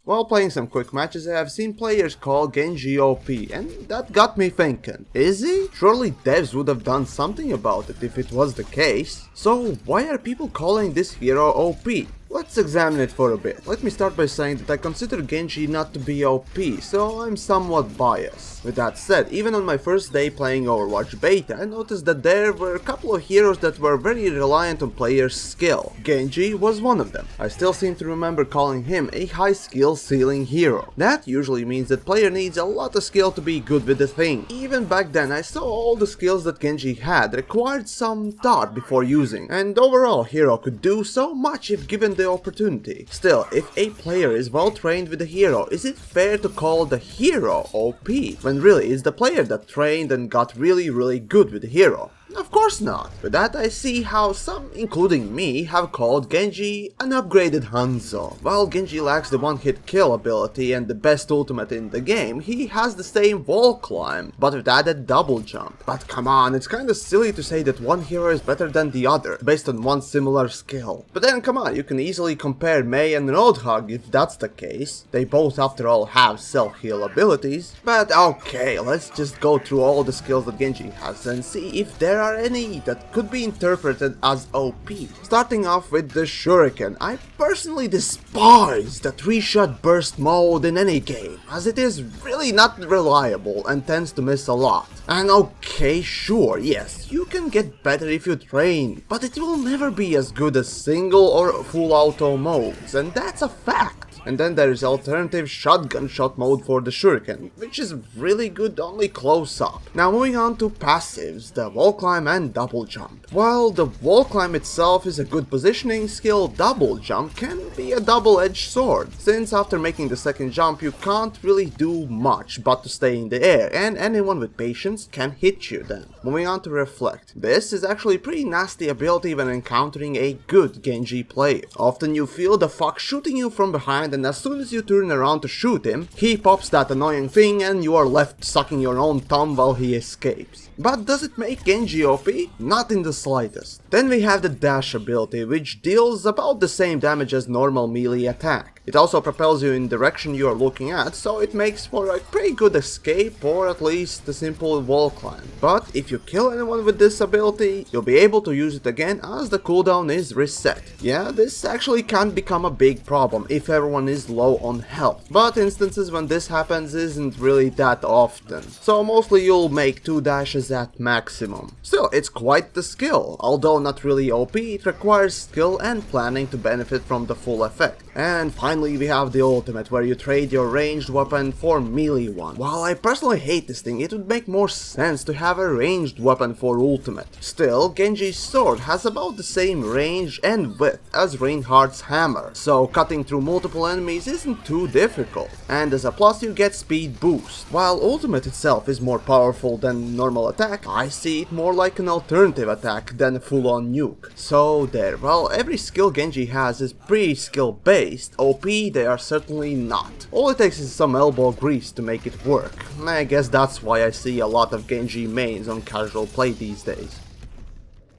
While playing some quick matches, I have seen players call Genji OP, and that got me thinking, is he? Surely devs would have done something about it if it was the case. So why are people calling this hero OP? Let's examine it for a bit. Let me start by saying that I consider Genji not to be OP, so I'm somewhat biased. With that said, even on my first day playing Overwatch beta, I noticed that there were a couple of heroes that were very reliant on players' skill. Genji was one of them. I still seem to remember calling him a high skill ceiling hero. That usually means that player needs a lot of skill to be good with the thing. Even back then I saw all the skills that Genji had required some thought before using, and overall hero could do so much if given the opportunity. Still, if a player is well trained with the hero, is it fair to call the hero OP when really it's the player that trained and got really good with the hero? Of course not. With that, I see how some, including me, have called Genji an upgraded Hanzo. While Genji lacks the one-hit kill ability and the best ultimate in the game, he has the same wall climb, but with added double jump. But come on, it's kinda silly to say that one hero is better than the other, based on one similar skill. But then come on, you can easily compare Mei and Roadhog if that's the case. They both after all have self-heal abilities. But okay, let's just go through all the skills that Genji has and see if there are any that could be interpreted as OP. Starting off with the Shuriken, I personally despise the 3-shot burst mode in any game, as it is really not reliable and tends to miss a lot. And okay, sure, yes, you can get better if you train, but it will never be as good as single or full auto modes, and that's a fact. And then there is alternative shotgun shot mode for the Shuriken, which is really good only close up. Now moving on to passives, the wall climb and double jump. While the wall climb itself is a good positioning skill, double jump can be a double-edged sword, since after making the second jump you can't really do much but to stay in the air, and anyone with patience can hit you then. Moving on to reflect. This is actually a pretty nasty ability when encountering a good Genji player. Often you feel the fox shooting you from behind, and as soon as you turn around to shoot him, he pops that annoying thing and you are left sucking your own thumb while he escapes. But does it make Genji OP? Not in the slightest. Then we have the dash ability, which deals about the same damage as normal melee attack. It also propels you in the direction you are looking at, so it makes for a pretty good escape or at least a simple wall climb. But if you kill anyone with this ability, you'll be able to use it again as the cooldown is reset. Yeah, this actually can become a big problem if everyone is low on health, but instances when this happens isn't really that often, so mostly you'll make 2 dashes at maximum. Still, it's quite the skill. Although not really OP, it requires skill and planning to benefit from the full effect. And finally we have the ultimate, where you trade your ranged weapon for melee one. While I personally hate this thing, it would make more sense to have a ranged weapon for ultimate. Still, Genji's sword has about the same range and width as Reinhardt's hammer, so cutting through multiple enemies isn't too difficult. And as a plus you get speed boost. While ultimate itself is more powerful than normal attack, I see it more like an alternative attack than a full-on nuke. So there, while every skill Genji has is pretty skill based, OP they are certainly not. All it takes is some elbow grease to make it work. I guess that's why I see a lot of Genji mains on casual play these days.